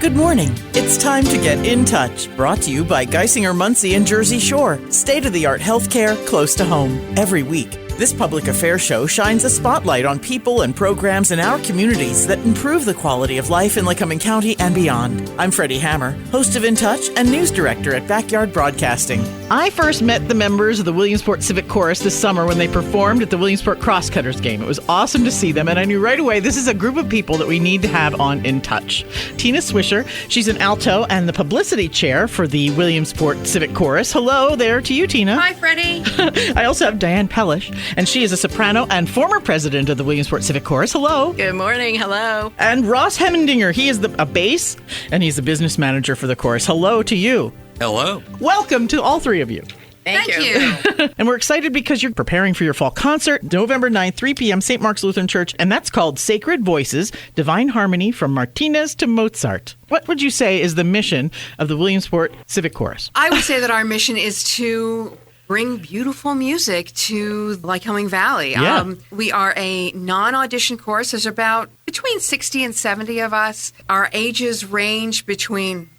Good morning. It's time to get in touch. Brought to you by Geisinger Muncie and Jersey Shore. State-of-the-art healthcare close to home. Every week, this public affairs show shines a spotlight on people and programs in our communities that improve the quality of life in Lycoming County and beyond. I'm Freddi Hammer, host of In Touch and news director at Backyard Broadcasting. I first met the members of the Williamsport Civic Chorus this summer when they performed at the Williamsport Crosscutters game. It was awesome to see them, and I knew right away this is a group of people that we need to have on In Touch. Tina Swisher, she's an alto and the Publicity Chair for the Williamsport Civic Chorus. Hello there to you, Tina. Hi, Freddi. I also have Diane Pellish, and she is a soprano and former president of the Williamsport Civic Chorus. Hello. Good morning. Hello. And Ross Hemmendinger, he is a bass, and he's the business manager for the chorus. Hello to you. Hello. Welcome to all three of you. Thank you. And we're excited because you're preparing for your fall concert, November 9th, 3 p.m., St. Mark's Lutheran Church, and that's called Sacred Voices, Divine Harmony from Martinez to Mozart. What would you say is the mission of the Williamsport Civic Chorus? I would say that our mission is to bring beautiful music to Lycoming Valley. Yeah. We are a non-audition chorus. There's about between 60 and 70 of us. Our ages range between,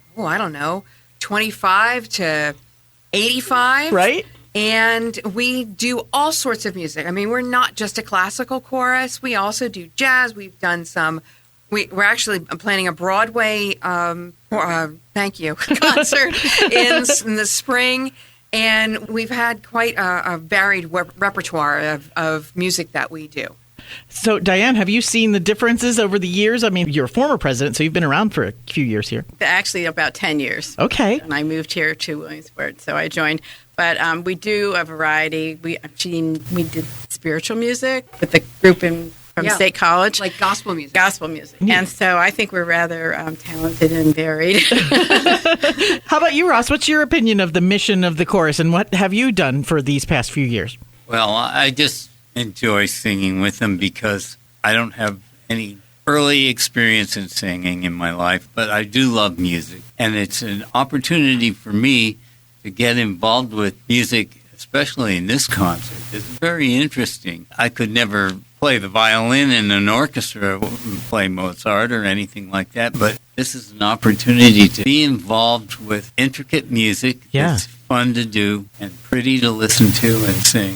25 to 85. Right. And we do all sorts of music. I mean, we're not just a classical chorus. We also do jazz. We've done some. We're actually planning a Broadway thank you concert in the spring. And we've had quite a varied repertoire of music that we do. So, Diane, have you seen the differences over the years? I mean, you're a former president, so you've been around for a few years here. Actually, about 10 years. Okay. And I moved here to Williamsport, so I joined. But we do a variety. We did spiritual music with the group from State College. Like gospel music. Gospel music. Mm-hmm. And so I think we're rather talented and varied. How about you, Ross? What's your opinion of the mission of the chorus, and what have you done for these past few years? Well, I just enjoy singing with them because I don't have any early experience in singing in my life, but I do love music. And it's an opportunity for me to get involved with music, especially in this concert. It's very interesting. I could never play the violin in an orchestra, play Mozart or anything like that, but this is an opportunity to be involved with intricate music. Yeah. It's fun to do and pretty to listen to and sing.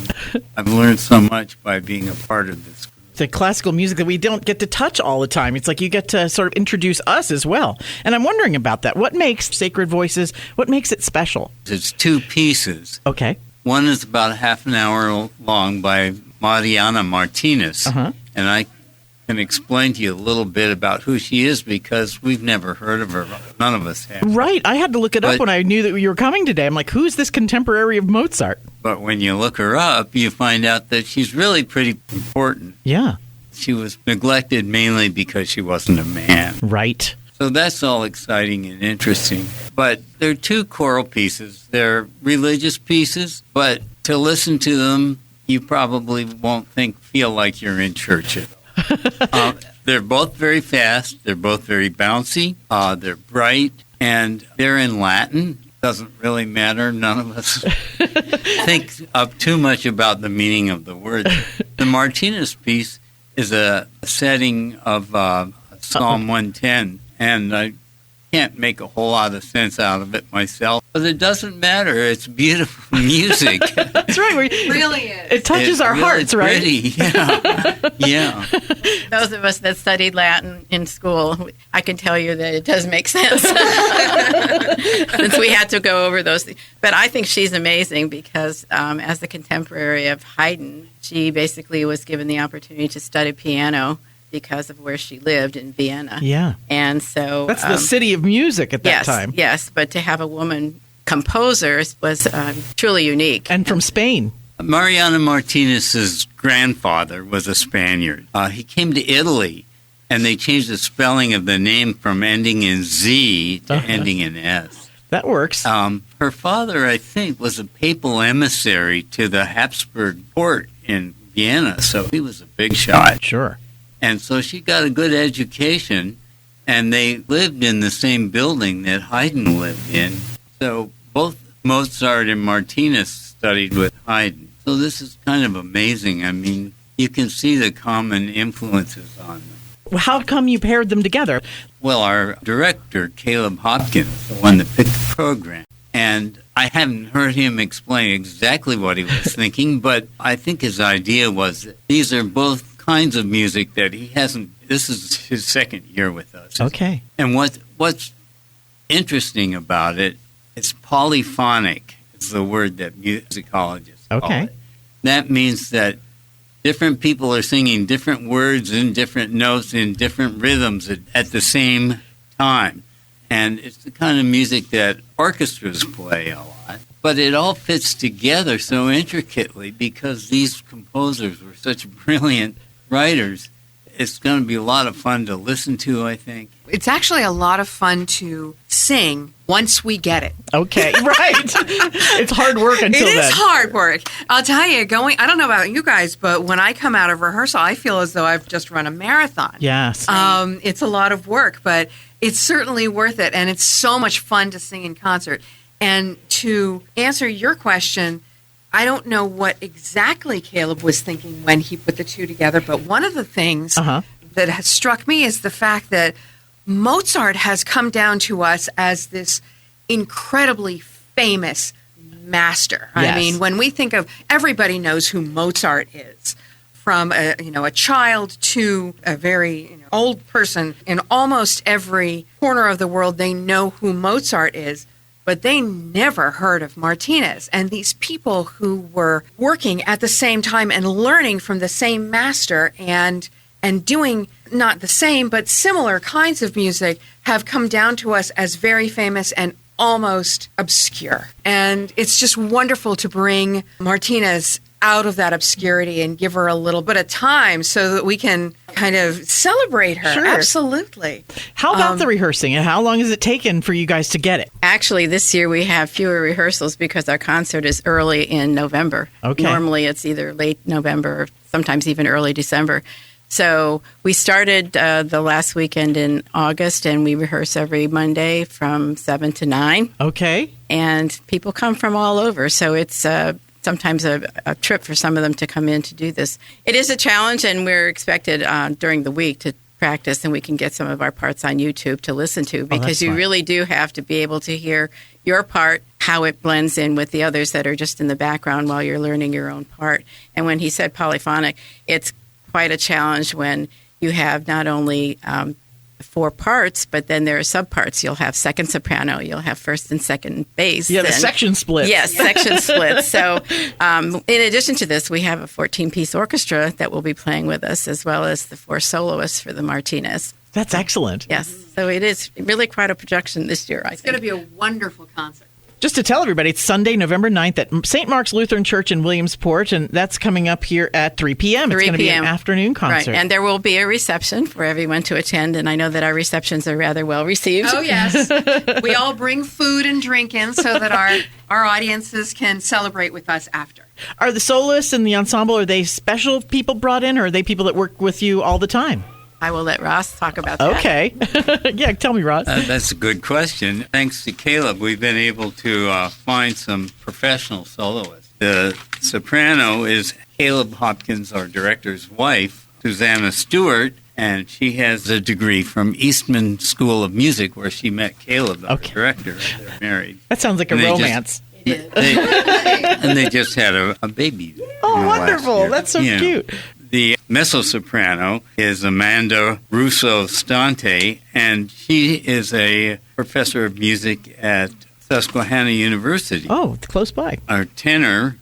I've learned so much by being a part of this group. The classical music that we don't get to touch all the time. It's like you get to sort of introduce us as well. And I'm wondering about that. What makes Sacred Voices, what makes it special? It's two pieces. Okay. One is about half an hour long by Martinez. Uh-huh. And I can explain to you a little bit about who she is because we've never heard of her. None of us have. Right. I had to look it up when I knew that you were coming today. I'm like, who's this contemporary of Mozart? But when you look her up, you find out that she's really pretty important. Yeah. She was neglected mainly because she wasn't a man. Right. So that's all exciting and interesting. But they're two choral pieces. They're religious pieces, but to listen to them, you probably won't feel like you're in church at all. They're both very fast. They're both very bouncy. They're bright, and they're in Latin. Doesn't really matter. None of us think up too much about the meaning of the words. The Martinez piece is a setting of Psalm 110, and I can't make a whole lot of sense out of it myself. But it doesn't matter. It's beautiful music. That's right. It really is. It touches our hearts, right? Pretty. Yeah. Yeah. Those of us that studied Latin in school, I can tell you that it does make sense. Since we had to go over those things. But I think she's amazing because as the contemporary of Haydn, she basically was given the opportunity to study piano because of where she lived in Vienna. Yeah. And so that's the city of music at that time. Yes, but to have a woman composer was truly unique. And from Spain. Mariana Martinez's grandfather was a Spaniard. He came to Italy, and they changed the spelling of the name from ending in Z to ending in S. That works. Her father, I think, was a papal emissary to the Habsburg court in Vienna, so he was a big shot. Sure. And so she got a good education, and they lived in the same building that Haydn lived in. So both Mozart and Martinez studied with Haydn. So this is kind of amazing. I mean, you can see the common influences on them. How come you paired them together? Well, our director, Caleb Hopkins, the one that picked the program, and I haven't heard him explain exactly what he was thinking, but I think his idea was that these are both kinds of music that he hasn't. This is his second year with us. Okay. And what's interesting about it, it's polyphonic. Is the word that musicologists call it. That means that different people are singing different words in different notes in different rhythms at the same time. And it's the kind of music that orchestras play a lot. But it all fits together so intricately because these composers were such brilliant writers. It's going to be a lot of fun to listen to, I think. It's actually a lot of fun to sing once we get it. Okay, right. It's hard work until then. It is hard work. I'll tell you, I don't know about you guys, but when I come out of rehearsal, I feel as though I've just run a marathon. Yes. It's a lot of work, but it's certainly worth it, and it's so much fun to sing in concert. And to answer your question, I don't know what exactly Caleb was thinking when he put the two together, but one of the things that has struck me is the fact that Mozart has come down to us as this incredibly famous master. Yes. I mean, when we think of, everybody knows who Mozart is, from a child to a very old person. In almost every corner of the world, they know who Mozart is. But they never heard of Martinez. And these people who were working at the same time and learning from the same master and doing not the same but similar kinds of music have come down to us as very famous and almost obscure. And it's just wonderful to bring Martinez out of that obscurity and give her a little bit of time so that we can kind of celebrate her. Sure. Absolutely. How about the rehearsing, and how long has it taken for you guys to get it? Actually, this year we have fewer rehearsals because our concert is early in November. Okay. Normally it's either late November or sometimes even early December. So we started the last weekend in August, and we rehearse every Monday from 7 to 9. Okay. And people come from all over, so it's sometimes a trip for some of them to come in to do this. It is a challenge, and we're expected during the week to practice, and we can get some of our parts on YouTube to listen to, because you really do have to be able to hear your part, how it blends in with the others that are just in the background while you're learning your own part. And when he said polyphonic, it's quite a challenge when you have not only 4 parts, but then there are subparts. You'll have second soprano, you'll have first and second bass. Yeah, the section splits. Yes, section splits. So in addition to this, we have a 14-piece orchestra that will be playing with us, as well as the 4 soloists for the Martinez. That's excellent. Yes. So it is really quite a production this year, I think. It's going to be a wonderful concert. Just to tell everybody, it's Sunday, November 9th at St. Mark's Lutheran Church in Williamsport, and that's coming up here at 3 p.m. It's going to be an afternoon concert. Right, and there will be a reception for everyone to attend, and I know that our receptions are rather well received. Oh, yes. We all bring food and drink in so that our audiences can celebrate with us after. Are the soloists and the ensemble, are they special people brought in, or are they people that work with you all the time? I will let Ross talk about that. Okay. Yeah, tell me, Ross. That's a good question. Thanks to Caleb, we've been able to find some professional soloists. The soprano is Caleb Hopkins, our director's wife, Susanna Stewart, and she has a degree from Eastman School of Music, where she met Caleb, our director. They're married. That sounds like a romance. And they just had a baby. Oh, wonderful. That's so cute. The mezzo-soprano is Amanda Russo-Stante, and she is a professor of music at Susquehanna University. Oh, close by. Our tenor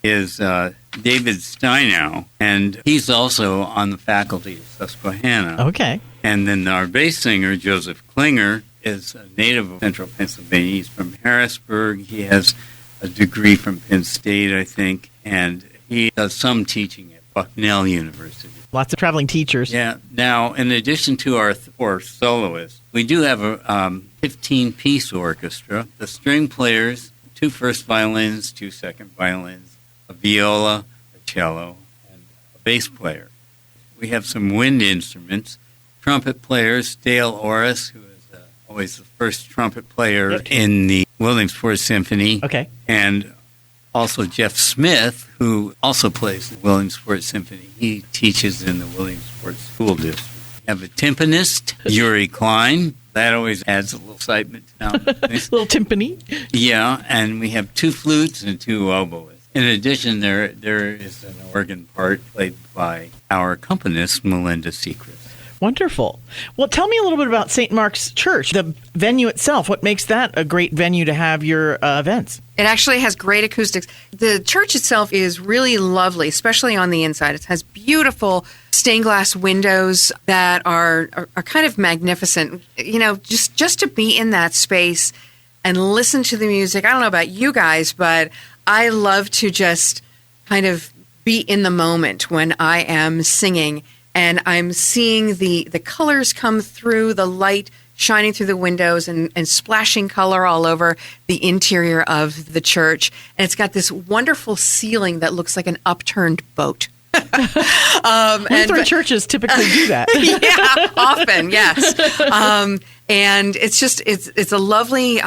is David Steinow, and he's also on the faculty of Susquehanna. Okay. And then our bass singer, Joseph Klinger, is a native of Central Pennsylvania. He's from Harrisburg. He has a degree from Penn State, I think, and he does some teaching at Bucknell University. Lots of traveling teachers. Yeah. Now, in addition to our 4 soloists, we do have a 15-piece orchestra. The string players, 2 first violins, 2 second violins, a viola, a cello, and a bass player. We have some wind instruments. Trumpet players, Dale Orris, who is always the first trumpet player in the Williamsport Symphony. Okay. And also Jeff Smith, who also plays the Williamsport Symphony. He teaches in the Williamsport School District. have a timpanist, Yuri Klein. That always adds a little excitement now. Little timpani. Yeah, and we have 2 flutes and 2 oboists. In addition, there is an organ part played by our accompanist, Melinda Secret. Wonderful. Well, tell me a little bit about St. Mark's Church, the venue itself. What makes that a great venue to have your events? It actually has great acoustics. The church itself is really lovely, especially on the inside. It has beautiful stained glass windows that are kind of magnificent. You know, just to be in that space and listen to the music. I don't know about you guys, but I love to just kind of be in the moment when I am singing and I'm seeing the colors come through, the light shining through the windows and splashing color all over the interior of the church. And it's got this wonderful ceiling that looks like an upturned boat. Lutheran churches typically do that. Yeah, often, yes. And it's a lovely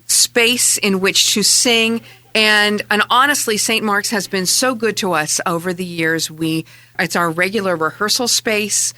space in which to sing. And honestly, St. Mark's has been so good to us over the years. It's our regular rehearsal space.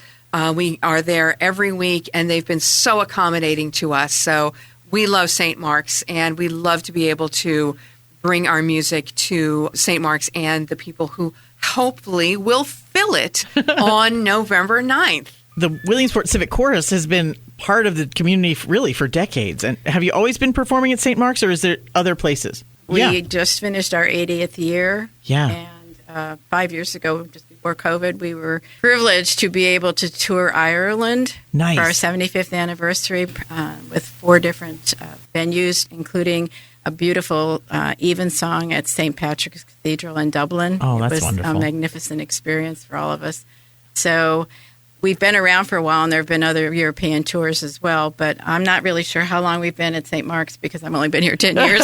We are there every week, and they've been so accommodating to us. So we love St. Mark's, and we love to be able to bring our music to St. Mark's and the people who hopefully will fill it on November 9th. The Williamsport Civic Chorus has been part of the community really for decades. And have you always been performing at St. Mark's, or is there other places? We just finished our 80th year. Yeah. And 5 years ago, just before COVID, we were privileged to be able to tour Ireland for our 75th anniversary with 4 different venues, including a beautiful evensong at St. Patrick's Cathedral in Dublin. Oh, that's wonderful. It was a magnificent experience for all of us. So we've been around for a while, and there have been other European tours as well, but I'm not really sure how long we've been at St. Mark's because I've only been here 10 years.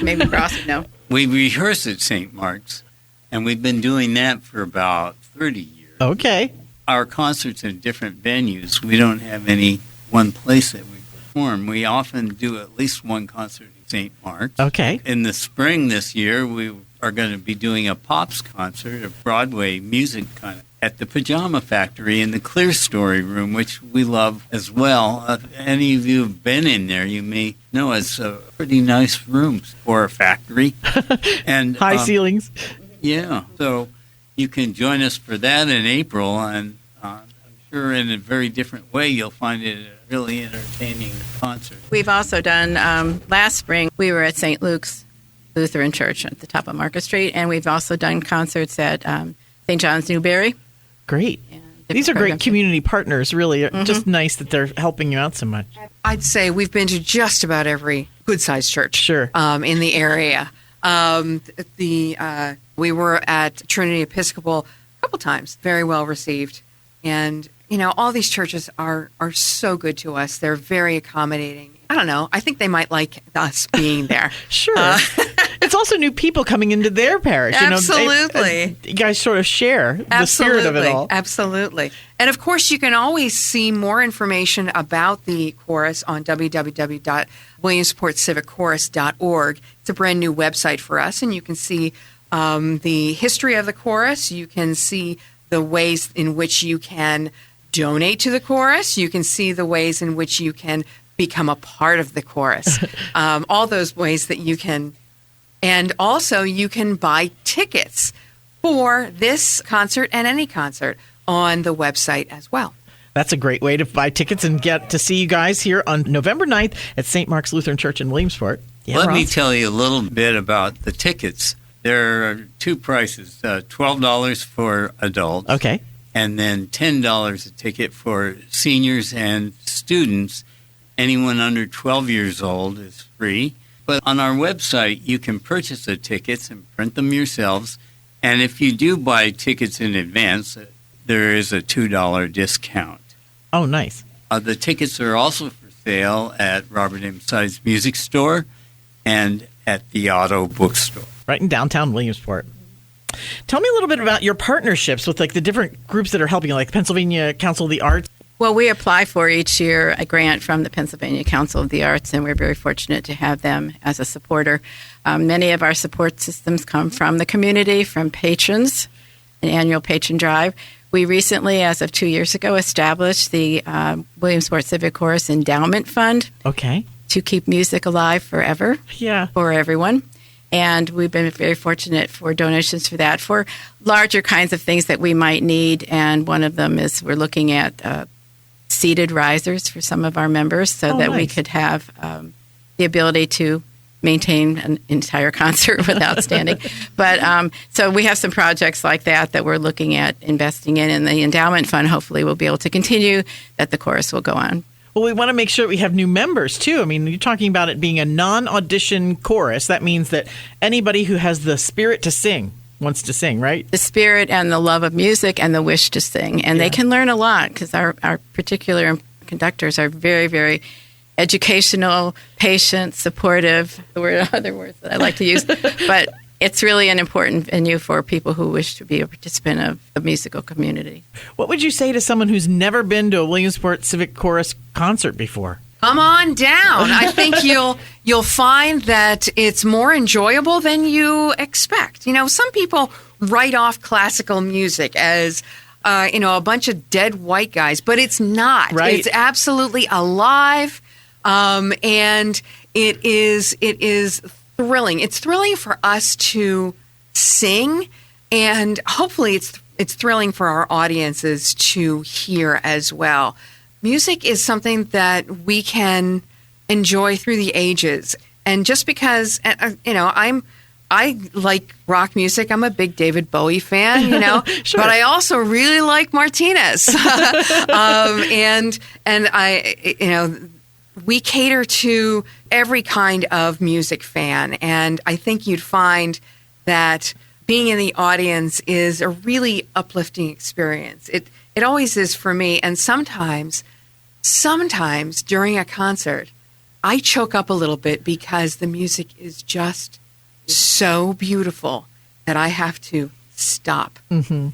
Maybe Ross would know. We rehearse at St. Mark's, and we've been doing that for about 30 years. Okay. Our concerts in different venues, we don't have any one place that we perform. We often do at least one concert at St. Mark's. Okay. In the spring this year, we are going to be doing a Pops concert, a Broadway music kind of, at the Pajama Factory in the Clear Story Room, which we love as well. If any of you have been in there, you may know it's a pretty nice room for a factory. And high ceilings. Yeah, so you can join us for that in April, and I'm sure in a very different way you'll find it a really entertaining concert. We've also done, last spring, we were at St. Luke's Lutheran Church at the top of Market Street, and we've also done concerts at St. John's Newberry. Great. These are great community partners, really. Mm-hmm. Just nice that they're helping you out so much. I'd say we've been to just about every good-sized church in the area. We were at Trinity Episcopal a couple times, very well received. And, all these churches are so good to us. They're very accommodating. I don't know. I think they might like us being there. Sure. It's also new people coming into their parish. Absolutely. You guys sort of share the spirit of it all. Absolutely. And, of course, you can always see more information about the chorus on www.williamsportcivicchorus.org. It's a brand new website for us, and you can see the history of the chorus. You can see the ways in which you can donate to the chorus. You can see the ways in which you can become a part of the chorus. All those ways that you can. And also you can buy tickets for this concert and any concert on the website as well. That's a great way to buy tickets and get to see you guys here on November 9th at St. Mark's Lutheran Church in Williamsport. Yeah, Let me tell you a little bit about the tickets. There are 2 prices, $12 for adults. Okay. And then $10 a ticket for seniors and students. Anyone under 12 years old is free. But on our website, you can purchase the tickets and print them yourselves. And if you do buy tickets in advance, there is a $2 discount. Oh, nice. The tickets are also for sale at Robert M. Sides Music Store and at the Auto Bookstore. Right in downtown Williamsport. Tell me a little bit about your partnerships with the different groups that are helping you, like Pennsylvania Council of the Arts. Well, we apply for each year a grant from the Pennsylvania Council of the Arts, and we're very fortunate to have them as a supporter. Many of our support systems come from the community, from patrons, an annual patron drive. We recently, as of 2 years ago, established the Williamsport Civic Chorus Endowment Fund. Okay. To keep music alive forever. Yeah. For everyone. And we've been very fortunate for donations for that, for larger kinds of things that we might need. And one of them is we're looking at seated risers for some of our members so that we could have the ability to maintain an entire concert without standing. But so we have some projects like that we're looking at investing in. And the endowment fund hopefully will be able to continue, that the chorus will go on. Well, we want to make sure we have new members, too. I mean, you're talking about it being a non-audition chorus. That means that anybody who has the spirit to sing wants to sing, right? The spirit and the love of music and the wish to sing. And they can learn a lot because our particular conductors are very, very educational, patient, supportive. Other words that I like to use. But it's really an important venue for people who wish to be a participant of the musical community. What would you say to someone who's never been to a Williamsport Civic Chorus concert before? Come on down. I think you'll find that it's more enjoyable than you expect. You know, some people write off classical music as a bunch of dead white guys, but it's not. Right. It's absolutely alive, and it is thrilling. It's thrilling for us to sing, and hopefully it's thrilling for our audiences to hear as well. Music is something that we can enjoy through the ages, and just because I like rock music. I'm a big David Bowie fan, Sure. But I also really like Martinez, and I we cater to every kind of music fan, and I think you'd find that being in the audience is a really uplifting experience. It always is for me, and sometimes during a concert, I choke up a little bit because the music is just so beautiful that I have to stop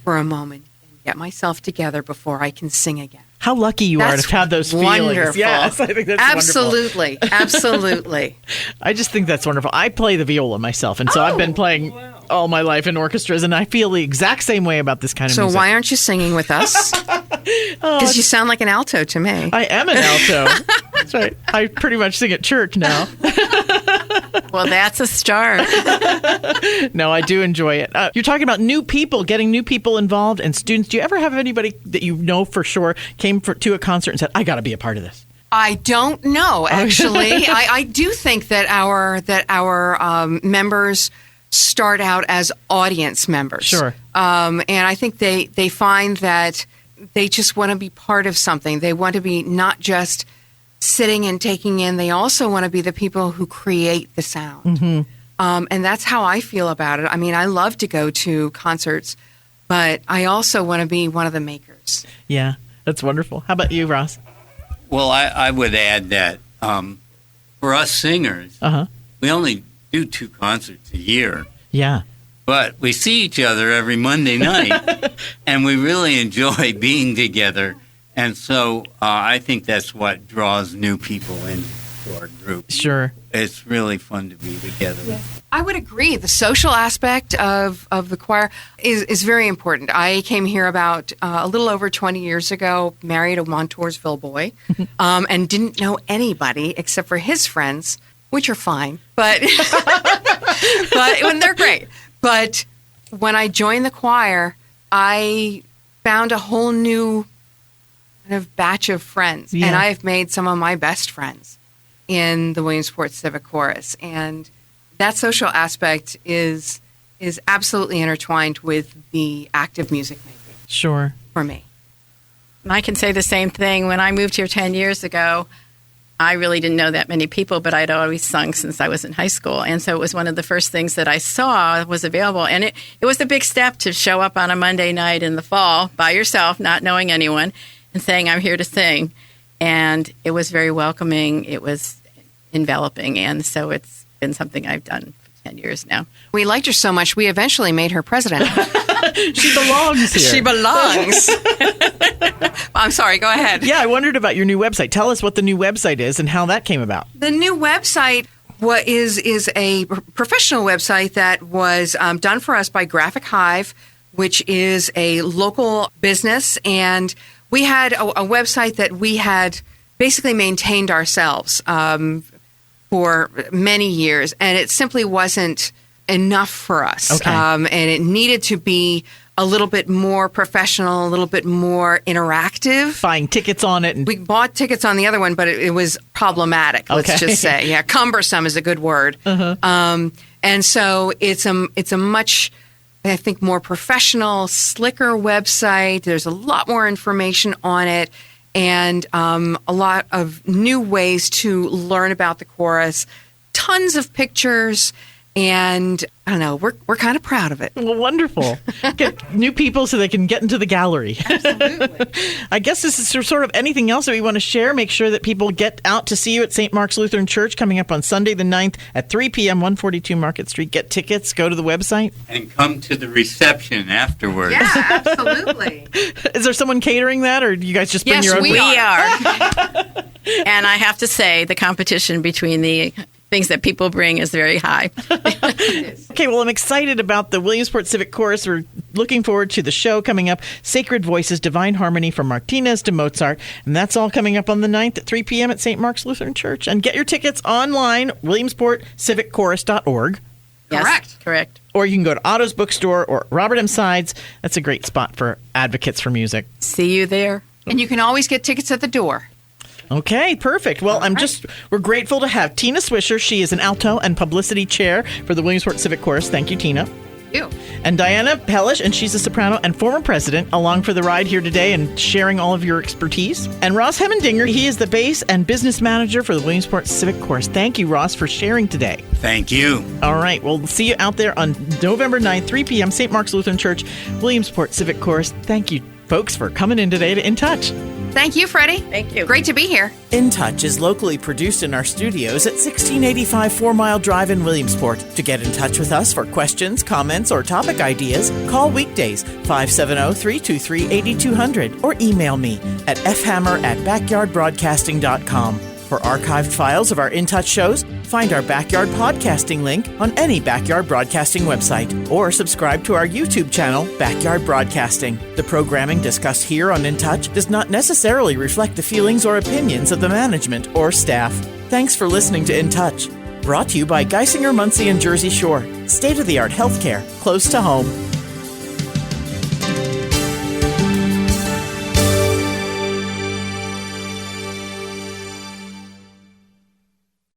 for a moment and get myself together before I can sing again. How lucky you are to have those feelings. Wonderful. Yes, I think that's absolutely, wonderful. Absolutely. I just think that's wonderful. I play the viola myself, and so I've been playing all my life in orchestras, and I feel the exact same way about this kind of music. So why aren't you singing with us? Because you sound like an alto to me. I am an alto. That's right. I pretty much sing at church now. Well, that's a start. No, I do enjoy it. You're talking about new people, getting new people involved, and students. Do you ever have anybody that you know for sure came to a concert and said, I got to be a part of this? I don't know, actually. I do think that our members start out as audience members. Sure. And I think they find that they just want to be part of something. They want to be not just sitting and taking in. They also want to be the people who create the sound. And that's how I feel about it. I mean, I love to go to concerts, but I also want to be one of the makers. Yeah, that's wonderful. How about you, Ross? Well, I would add that for us singers, we only do 2 concerts a year. Yeah. But we see each other every Monday night, and we really enjoy being together. And so I think that's what draws new people into our group. Sure. It's really fun to be together. Yeah. I would agree. The social aspect of the choir is very important. I came here about a little over 20 years ago, married a Montoursville boy, and didn't know anybody except for his friends, which are fine, but when they're great. But when I joined the choir, I found a whole new kind of batch of friends, and I have made some of my best friends in the Williamsport Civic Chorus, and that social aspect is absolutely intertwined with the active music making. Sure. For me. And I can say the same thing. When I moved here 10 years ago, I really didn't know that many people, but I'd always sung since I was in high school. And so it was one of the first things that I saw was available. And it was a big step to show up on a Monday night in the fall by yourself, not knowing anyone, and saying, I'm here to sing. And it was very welcoming. It was enveloping. And so it's been something I've done for 10 years now. We liked her so much, we eventually made her president. She belongs here. She belongs. I'm sorry, go ahead. Yeah, I wondered about your new website. Tell us what the new website is and how that came about. The new website is a professional website that was done for us by Graphic Hive which is a local business. And we had a website that we had basically maintained ourselves for many years, and it simply wasn't enough for us. Okay. And it needed to be a little bit more professional, a little bit more interactive. Buying tickets on it. And We bought tickets on the other one, but it was problematic, let's Okay. just say. Yeah, cumbersome is a good word. And so it's a much, I think, more professional, slicker website. There's a lot more information on it, and a lot of new ways to learn about the chorus. Tons of pictures, and I don't know, we're kind of proud of it. Well, wonderful. Get new people so they can get into the gallery. Absolutely. I guess this is sort of anything else that we want to share. Make sure that people get out to see you at St. Mark's Lutheran Church coming up on Sunday the 9th at 3 p.m., 142 Market Street. Get tickets. Go to the website. And come to the reception afterwards. Yeah, absolutely. Is there someone catering that, or do you guys just bring Yes, your own? we We are. are. And I have to say, the competition between the things that people bring is very high. Okay, well, I'm excited about the Williamsport Civic Chorus. We're looking forward to the show coming up, Sacred Voices, Divine Harmony from Martinez to Mozart. And that's all coming up on the 9th at 3 p.m. at St. Mark's Lutheran Church. And get your tickets online, williamsportcivicchorus.org. Yes, correct. Or you can go to Otto's Bookstore or Robert M. Sides. That's a great spot for advocates for music. See you there. And you can always get tickets at the door. Okay, perfect. Well, we're grateful to have Tina Swisher. She is an alto and publicity chair for the Williamsport Civic Chorus. Thank you, Tina. You. And Diana Pellish, and she's a soprano and former president, along for the ride here today and sharing all of your expertise. And Ross Hemmendinger, he is the bass and business manager for the Williamsport Civic Chorus. Thank you, Ross, for sharing today. Thank you. All right, we'll see you out there on November 9th, 3 p.m., St. Mark's Lutheran Church, Williamsport Civic Chorus. Thank you, folks, for coming in today to In Touch. Thank you, Freddie. Thank you. Great to be here. In Touch is locally produced in our studios at 1685 4 Mile Drive in Williamsport. To get in touch with us for questions, comments, or topic ideas, call weekdays 570-323-8200 or email me at fhammer@backyardbroadcasting.com. For archived files of our In Touch shows, find our Backyard Podcasting link on any Backyard Broadcasting website or subscribe to our YouTube channel, Backyard Broadcasting. The programming discussed here on In Touch does not necessarily reflect the feelings or opinions of the management or staff. Thanks for listening to In Touch. Brought to you by Geisinger, Muncie, and Jersey Shore. State-of-the-art healthcare close to home.